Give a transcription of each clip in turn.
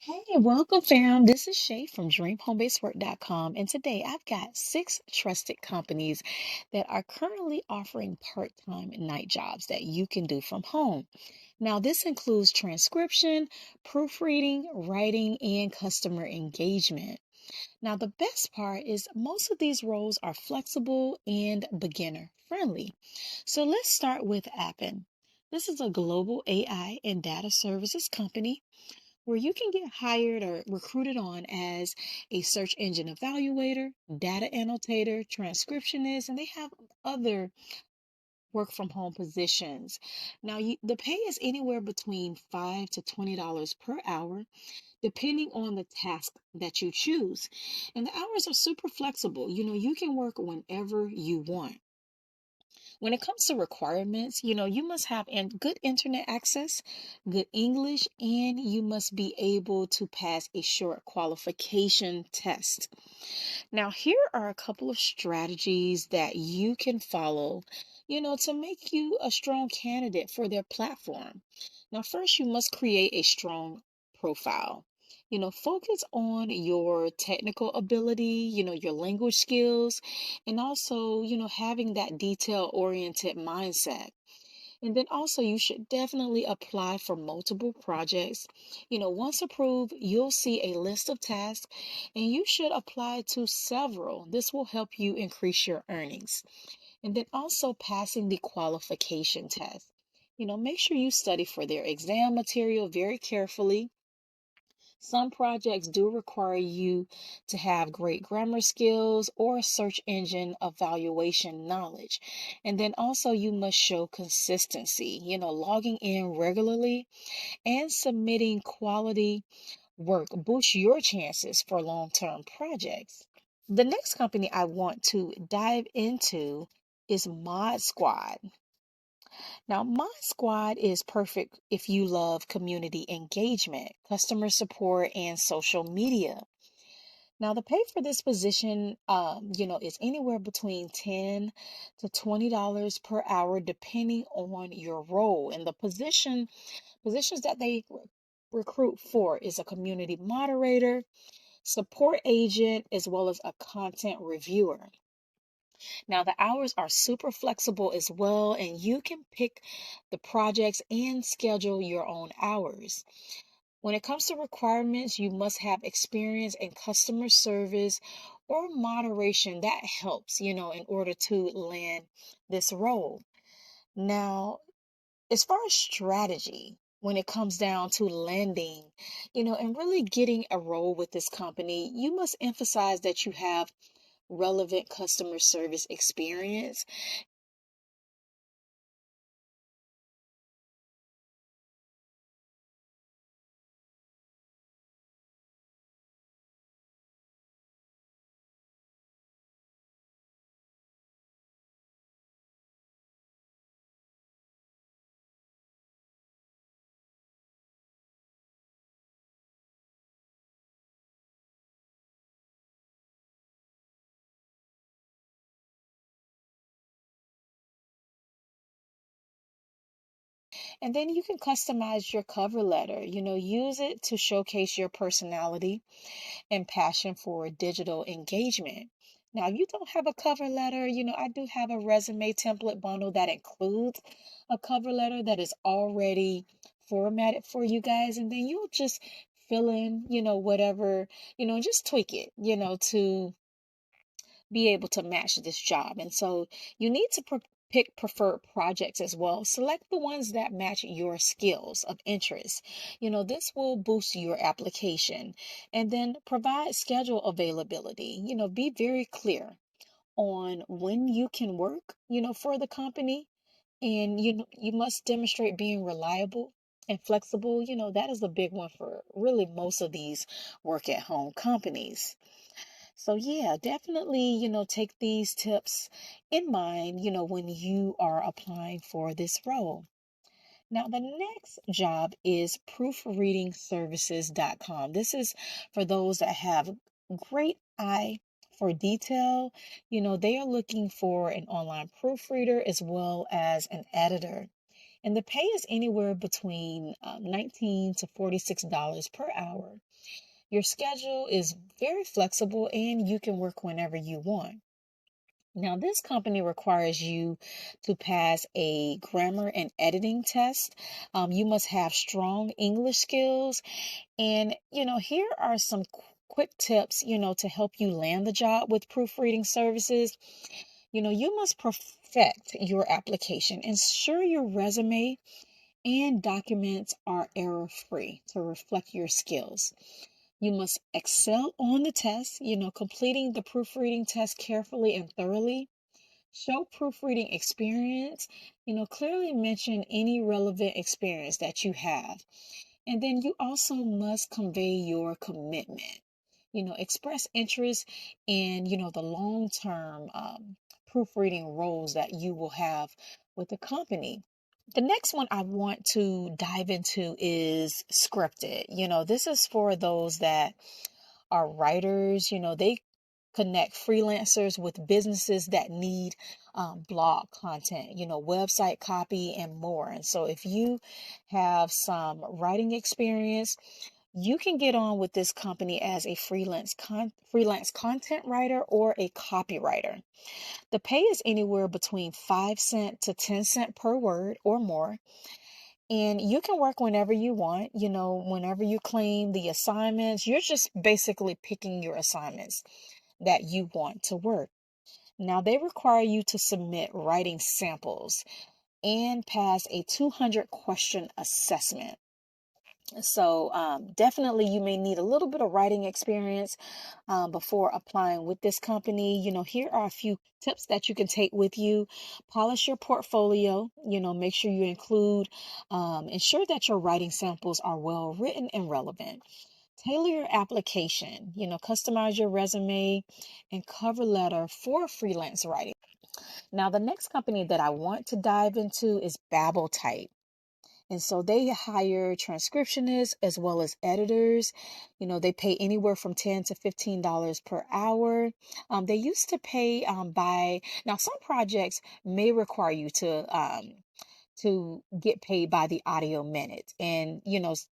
Hey, welcome fam. This is Shay from dreamhomebasedwork.com, and today I've got 6 trusted companies that are currently offering part-time night jobs that you can do from home. Now, this includes transcription, proofreading, writing, and customer engagement. Now, the best part is most of these roles are flexible and beginner friendly. So let's start with Appen. This is a global AI and data services company where you can get hired or recruited on as a search engine evaluator, data annotator, transcriptionist, and they have other work from home positions. Now, the pay is anywhere between $5 to $20 per hour, depending on the task that you choose. And the hours are super flexible. You can work whenever you want. When it comes to requirements, you must have good internet access, good English, and you must be able to pass a short qualification test. Now, here are a couple of strategies that you can follow, to make you a strong candidate for their platform. Now, first, you must create a strong profile. Focus on your technical ability, your language skills, and also, having that detail-oriented mindset. And then also, you should definitely apply for multiple projects. Once approved, you'll see a list of tasks and you should apply to several. This will help you increase your earnings. And then also passing the qualification test. Make sure you study for their exam material very carefully. Some projects do require you to have great grammar skills or search engine evaluation knowledge. And then also, you must show consistency, logging in regularly and submitting quality work boosts your chances for long term projects. The next company I want to dive into is Modsquad. Now, Modsquad is perfect if you love community engagement, customer support, and social media. Now, the pay for this position, is anywhere between $10 to $20 per hour, depending on your role. And the positions that they recruit for is a community moderator, support agent, as well as a content reviewer. Now, the hours are super flexible as well, and you can pick the projects and schedule your own hours. When it comes to requirements, you must have experience in customer service or moderation. That helps, in order to land this role. Now, as far as strategy, when it comes down to landing, and really getting a role with this company, you must emphasize that you have relevant customer service experience. And then you can customize your cover letter, use it to showcase your personality and passion for digital engagement. Now, if you don't have a cover letter, I do have a resume template bundle that includes a cover letter that is already formatted for you guys. And then you'll just fill in, whatever, and just tweak it, to be able to match this job. And so you need to pick preferred projects as well. Select the ones that match your skills of interest. This will boost your application. And then provide schedule availability. Be very clear on when you can work, for the company. And you must demonstrate being reliable and flexible. That is a big one for really most of these work at home companies. So yeah, definitely, take these tips in mind, when you are applying for this role. Now, the next job is proofreadingservices.com. This is for those that have great eye for detail. They are looking for an online proofreader as well as an editor. And the pay is anywhere between $19 to $46 per hour. Your schedule is very flexible and you can work whenever you want. Now, this company requires you to pass a grammar and editing test. You must have strong English skills. And, here are some quick tips, to help you land the job with Proofreading Services. You must perfect your application. Ensure your resume and documents are error-free to reflect your skills. You must excel on the test, completing the proofreading test carefully and thoroughly. Show proofreading experience, clearly mention any relevant experience that you have. And then you also must convey your commitment, express interest in, the long-term proofreading roles that you will have with the company. The next one I want to dive into is scripted. This is for those that are writers. They connect freelancers with businesses that need blog content, website copy, and more. And so if you have some writing experience, you can get on with this company as a freelance content writer or a copywriter. The pay is anywhere between 5 cents to 10 cents per word or more. And you can work whenever you want, whenever you claim the assignments. You're just basically picking your assignments that you want to work. Now, they require you to submit writing samples and pass a 200 question assessment. So definitely you may need a little bit of writing experience before applying with this company. Here are a few tips that you can take with you. Polish your portfolio, make sure you ensure that your writing samples are well written and relevant. Tailor your application, customize your resume and cover letter for freelance writing. Now, the next company that I want to dive into is Babbletype. And so they hire transcriptionists as well as editors. They pay anywhere from $10 to $15 per hour. They used to pay now some projects may require you to get paid by the audio minute. And,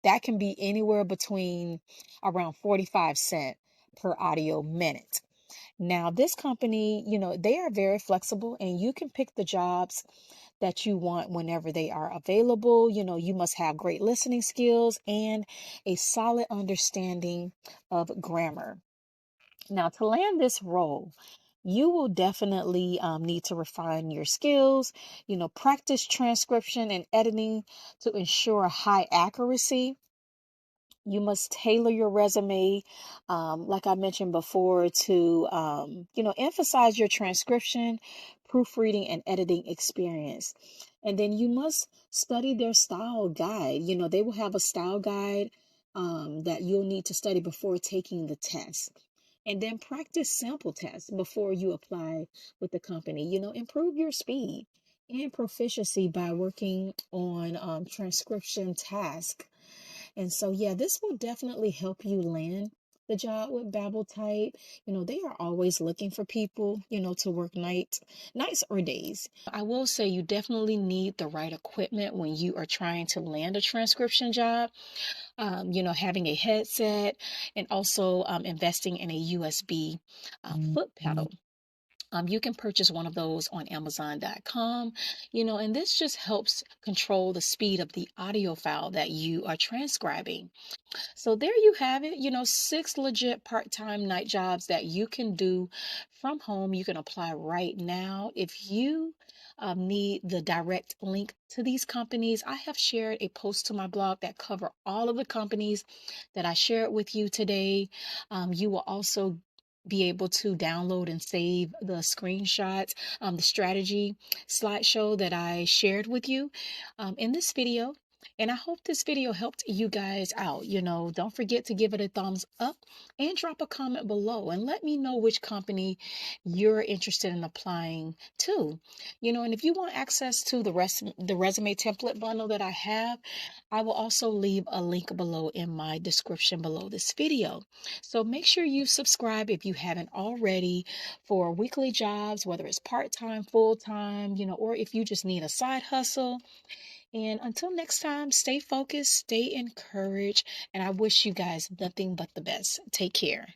that can be anywhere between around 45 cents per audio minute. Now, this company, they are very flexible and you can pick the jobs that you want whenever they are available. You must have great listening skills and a solid understanding of grammar. Now, to land this role, you will definitely need to refine your skills, practice transcription and editing to ensure high accuracy. You must tailor your resume, like I mentioned before, to, emphasize your transcription, proofreading, and editing experience. And then you must study their style guide. They will have a style guide that you'll need to study before taking the test. And then practice sample tests before you apply with the company. Improve your speed and proficiency by working on transcription tasks. And so, yeah, this will definitely help you land the job with Babbletype. They are always looking for people, to work nights or days. I will say you definitely need the right equipment when you are trying to land a transcription job. Having a headset and also investing in a USB foot pedal. You can purchase one of those on Amazon.com, and this just helps control the speed of the audio file that you are transcribing. So there you have it, 6 legit part-time night jobs that you can do from home. You can apply right now. If you need the direct link to these companies, I have shared a post to my blog that cover all of the companies that I shared with you today. You will also be able to download and save the screenshots, the strategy slideshow that I shared with you in this video. And I hope this video helped you guys out. Don't forget to give it a thumbs up and drop a comment below and let me know which company you're interested in applying to. And if you want access to the resume template bundle that I have, I will also leave a link below in my description below this video. So make sure you subscribe if you haven't already for weekly jobs, whether it's part-time, full-time, or if you just need a side hustle. And until next time, stay focused, stay encouraged, and I wish you guys nothing but the best. Take care.